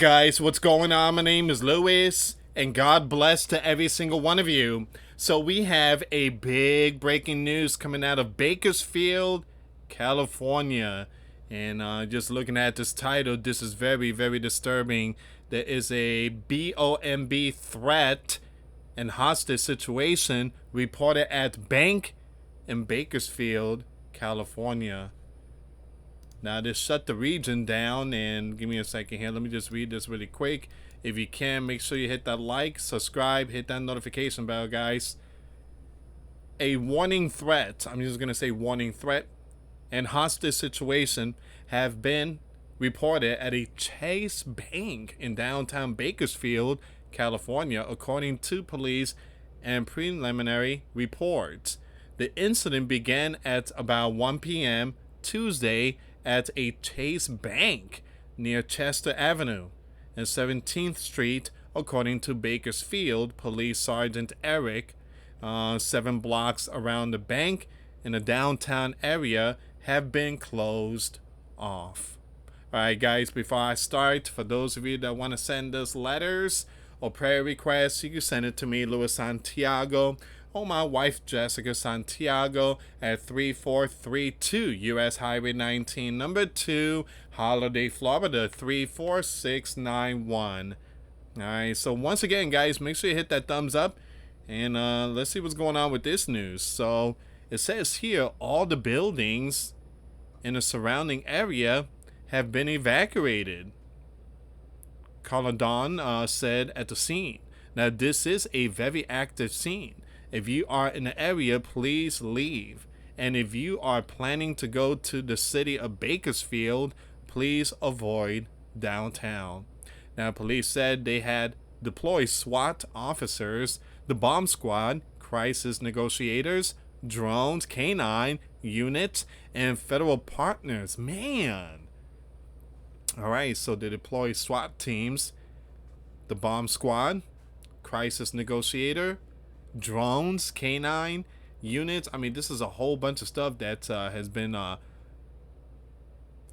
Guys, what's going on? My name is Louis, and God bless to every single one of you. So we have a big breaking news coming out of Bakersfield, California. And just looking at this title, this is very, very disturbing. There is a BOMB threat and hostage situation reported at bank in Bakersfield, California. Now, this shut the region down, and give me a second here. Let me just read this really quick. If you can, make sure you hit that like, subscribe, hit that notification bell, guys. A warning threat, I'm just going to say warning threat, and hostage situation have been reported at a Chase Bank in downtown Bakersfield, California, according to police and preliminary reports. The incident began at about 1 p.m. Tuesday at a Chase Bank near Chester Avenue and 17th Street, according to Bakersfield Police Sergeant Eric. 7 blocks around the bank in the downtown area have been closed off. Alright guys, before I start, for those of you that want to send us letters or prayer requests, you can send it to me, US Santiago, or my wife Jessica Santiago at 3432 US Highway 19, number 2, Holiday, Florida 34691. Alright, so once again guys, make sure you hit that thumbs up, and let's see what's going on with this news. So it says here all the buildings in the surrounding area have been evacuated, Caladon said at the scene. Now this is a very active scene. If you are in the area, please leave. And if you are planning to go to the city of Bakersfield, please avoid downtown. Now, police said they had deployed SWAT officers, the bomb squad, crisis negotiators, drones, K9 units, and federal partners. Man. Alright, so they deployed SWAT teams, the bomb squad, crisis negotiator, drones, K9 units. I mean, this is a whole bunch of stuff that has been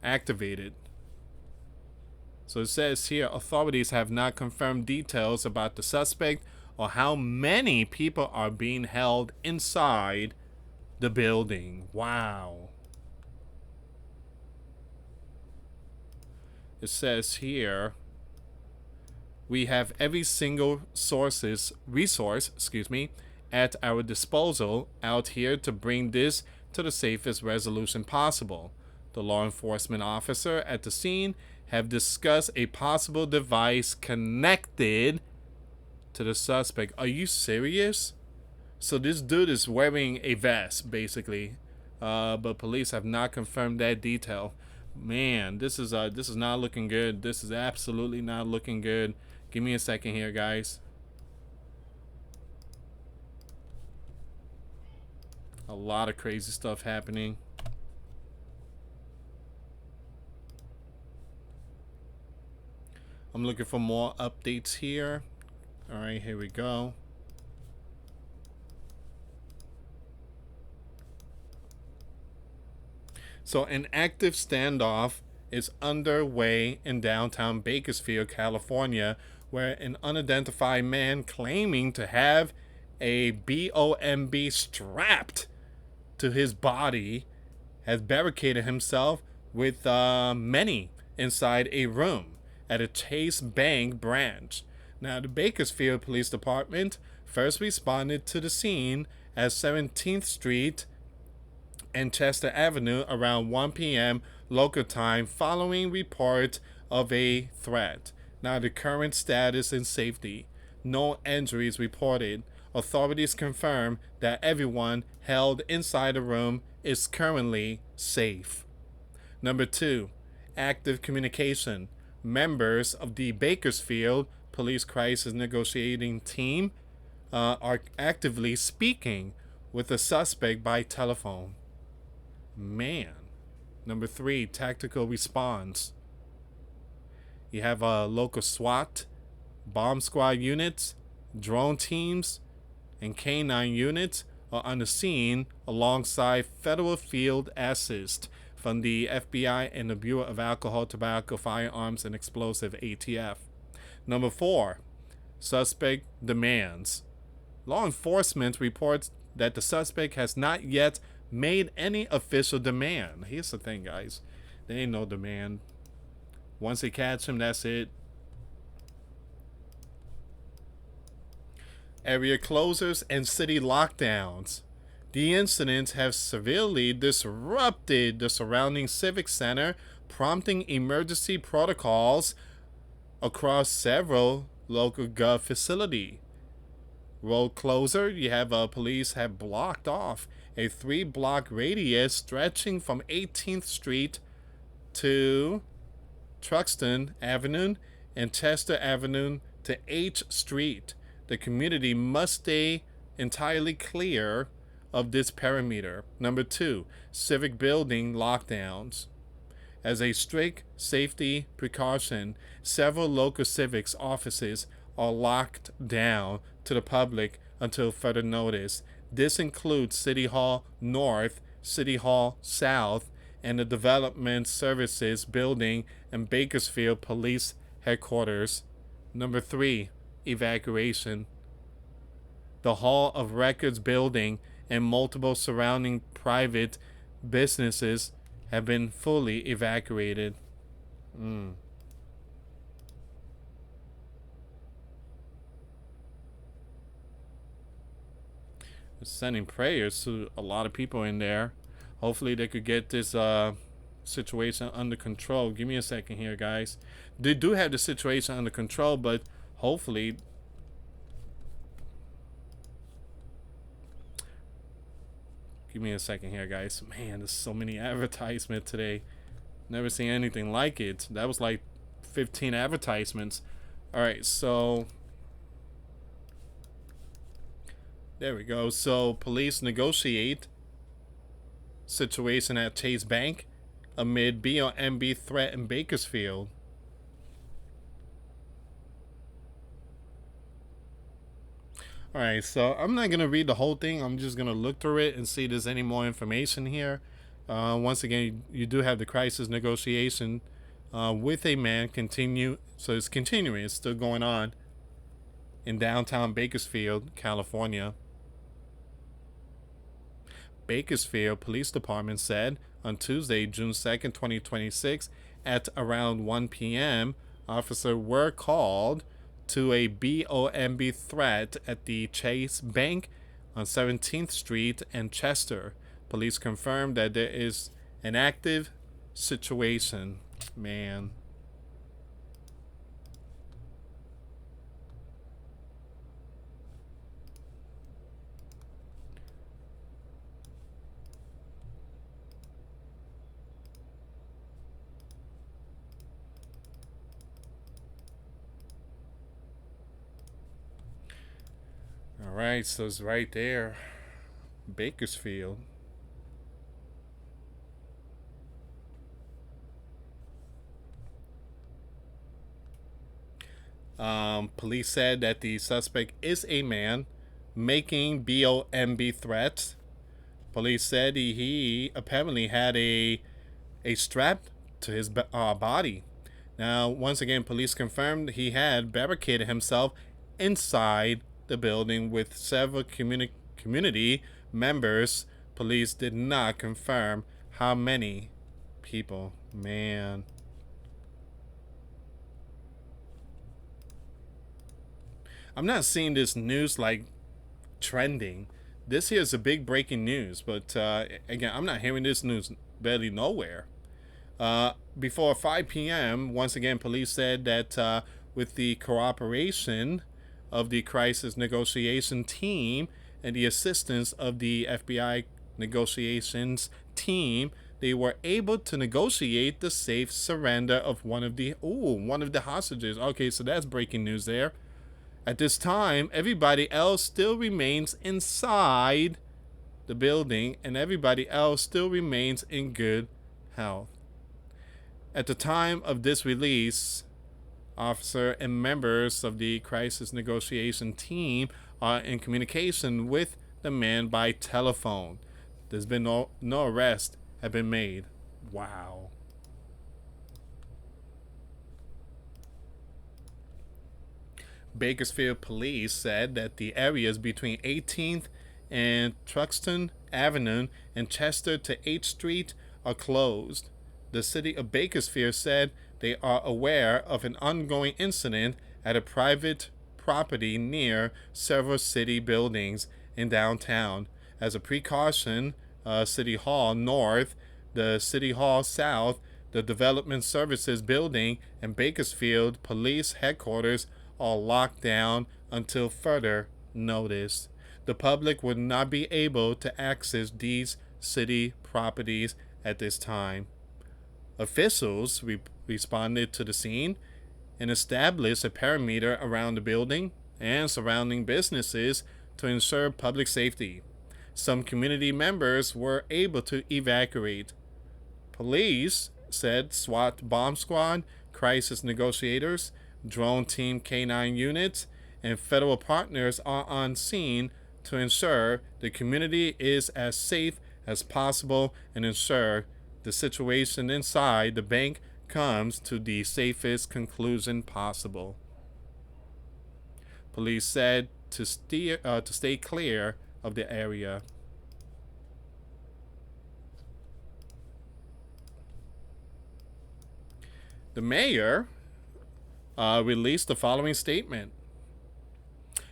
activated. So it says here, authorities have not confirmed details about the suspect or how many people are being held inside the building. Wow. It says here, we have every single resource at our disposal out here to bring this to the safest resolution possible. The law enforcement officer at the scene have discussed a possible device connected to the suspect. Are you serious? So this dude is wearing a vest, basically, but police have not confirmed that detail. Man, this is not looking good. This is absolutely not looking good. Give me a second here, guys. A lot of crazy stuff happening. I'm looking for more updates here. All right, here we go. So an active standoff is underway in downtown Bakersfield, California, where an unidentified man claiming to have a BOMB strapped to his body has barricaded himself with many inside a room at a Chase Bank branch. Now, the Bakersfield Police Department first responded to the scene at 17th Street and Chester Avenue around 1 p.m. local time following report of a threat. Now, the current status and safety. No injuries reported. Authorities confirm that everyone held inside the room is currently safe. Number 2, active communication. Members of the Bakersfield Police Crisis Negotiating Team are actively speaking with the suspect by telephone. Man. Number 3, tactical response. You have local SWAT, bomb squad units, drone teams, and K9 units are on the scene alongside federal field assist. from the FBI and the Bureau of Alcohol, Tobacco, Firearms, and Explosive (ATF). Number 4, suspect demands. Law enforcement reports that the suspect has not yet made any official demand. Here's the thing, guys. There ain't no demand. Once they catch him, that's it. Area closures and city lockdowns. The incidents have severely disrupted the surrounding civic center, prompting emergency protocols across several local gov facilities. Road closer, you have police have blocked off a 3-block radius stretching from 18th Street to Truxton Avenue and Chester Avenue to H Street. The community must stay entirely clear of this perimeter. Number 2, civic building lockdowns. As a strict safety precaution, several local civics offices are locked down to the public until further notice. This includes City Hall North, City Hall South, and the Development Services Building and Bakersfield Police Headquarters. Number 3, evacuation. The Hall of Records building and multiple surrounding private businesses have been fully evacuated. Sending prayers to a lot of people in there. Hopefully they could get this situation under control. Give me a second here, guys. They do have the situation under control, but hopefully give me a second here, guys. Man, there's so many advertisements today. Never seen anything like it. That was like 15 advertisements. Alright, so there we go. So police negotiate situation at Chase Bank amid BOMB threat in Bakersfield. Alright, so I'm not going to read the whole thing. I'm just going to look through it and see if there's any more information here. Once again, you do have the crisis negotiation with a man continue. So it's continuing. It's still going on in downtown Bakersfield, California. Bakersfield Police Department said on Tuesday, June 2nd, 2026, at around 1 p.m., officers were called to a BOMB threat at the Chase Bank on 17th Street and Chester. Police confirmed that there is an active situation. Man. Alright, so it's right there. Bakersfield. Police said that the suspect is a man making BOMB threats. Police said he apparently had a strap to his body. Now, once again, police confirmed he had barricaded himself inside the building with several community members. Police did not confirm how many people. Man. I'm not seeing this news like trending. This here is a big breaking news, but again, I'm not hearing this news barely nowhere. Before 5 p.m., once again, police said that with the cooperation of the crisis negotiation team and the assistance of the FBI negotiations team, they were able to negotiate the safe surrender of one of the hostages. Okay, so that's breaking news there. At this time, everybody else still remains inside the building, and everybody else still remains in good health. At the time of this release, officer and members of the crisis negotiation team are in communication with the man by telephone. There's been no arrest have been made. Wow. Bakersfield Police said that the areas between 18th and Truxton Avenue and Chester to 8th Street are closed. The city of Bakersfield said they are aware of an ongoing incident at a private property near several city buildings in downtown. As a precaution, City Hall North, the City Hall South, the Development Services Building, and Bakersfield Police Headquarters are locked down until further notice. The public would not be able to access these city properties at this time. Officials responded to the scene and established a perimeter around the building and surrounding businesses to ensure public safety. Some community members were able to evacuate. Police said SWAT bomb squad, crisis negotiators, drone team K9 units, and federal partners are on scene to ensure the community is as safe as possible and ensure the situation inside the bank comes to the safest conclusion possible. Police said to stay clear of the area. The mayor released the following statement.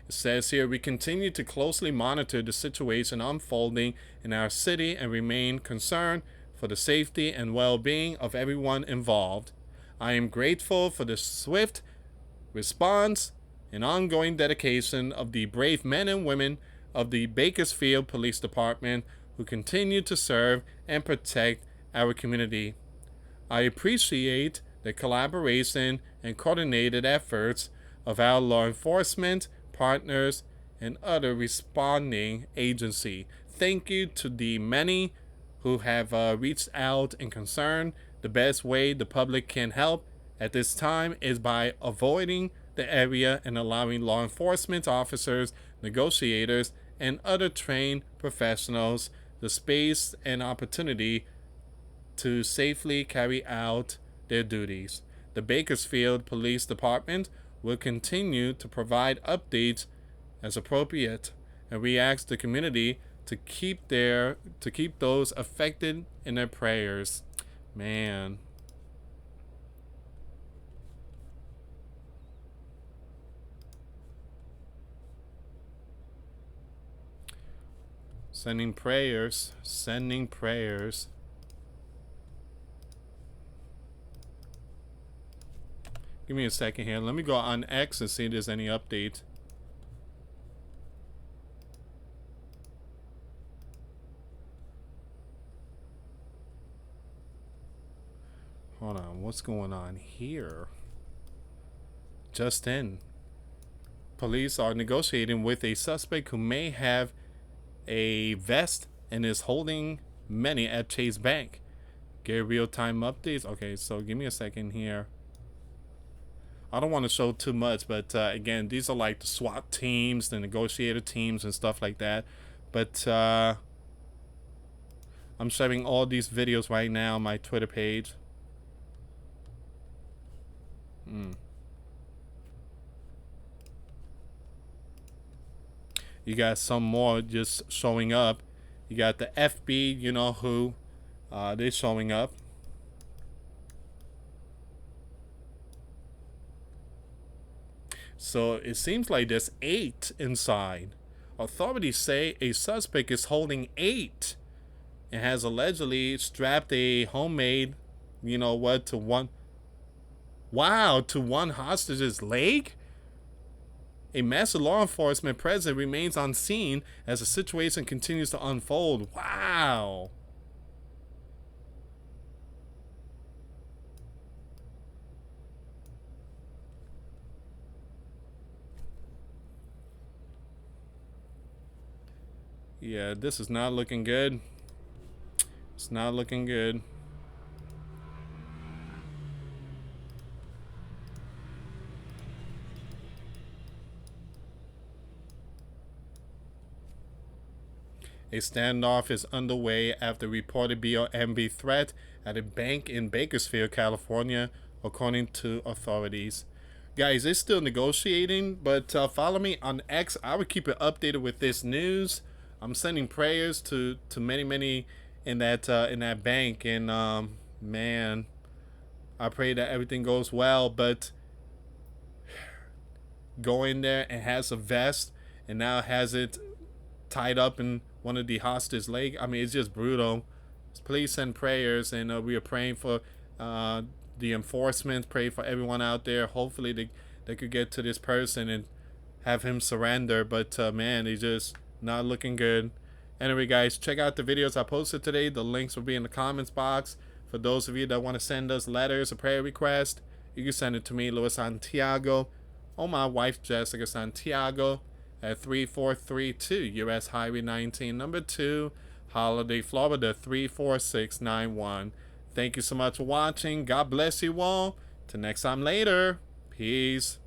It says here, we continue to closely monitor the situation unfolding in our city and remain concerned for the safety and well-being of everyone involved. I am grateful for the swift response and ongoing dedication of the brave men and women of the Bakersfield Police Department who continue to serve and protect our community. I appreciate the collaboration and coordinated efforts of our law enforcement partners and other responding agencies. Thank you to the many who have reached out and concerned. The best way the public can help at this time is by avoiding the area and allowing law enforcement officers, negotiators, and other trained professionals the space and opportunity to safely carry out their duties. The Bakersfield Police Department will continue to provide updates as appropriate, and we ask the community to keep those affected in their prayers. Man. Sending prayers. Give me a second here. Let me go on X and see if there's any update. Hold on. What's going on here? Just in. Police are negotiating with a suspect who may have a vest and is holding money at Chase Bank. Get real-time updates. Okay, so give me a second here. I don't want to show too much, but again, these are like the SWAT teams, the negotiator teams, and stuff like that. But I'm sharing all these videos right now on my Twitter page. You got some more just showing up. You got the FB, you know who, they're showing up. So it seems like there's 8 inside. Authorities say a suspect is holding 8 and has allegedly strapped a homemade, you know what, to one hostage's leg. A massive law enforcement presence remains on scene as the situation continues to unfold. Wow. Yeah, this is not looking good. It's not looking good. A standoff is underway after reported BOMB threat at a bank in Bakersfield, California, according to authorities. Guys, it's still negotiating, but follow me on X. I will keep you updated with this news. I'm sending prayers to many in that bank, and man, I pray that everything goes well. But go in there and has a vest, and now has it tied up in one of the hostage leg. I mean, it's just brutal. Please send prayers, and we are praying for the enforcement. Pray for everyone out there. Hopefully they could get to this person and have him surrender. But man, he's just not looking good. Anyway, guys, check out the videos I posted today. The links will be in the comments box. For those of you that want to send us letters or prayer requests, you can send it to me, US Santiago, or my wife, Jessica Santiago, at 3432 US Highway 19, number 2, Holiday, Florida 34691. Thank you so much for watching. God bless you all. Till next time later. Peace.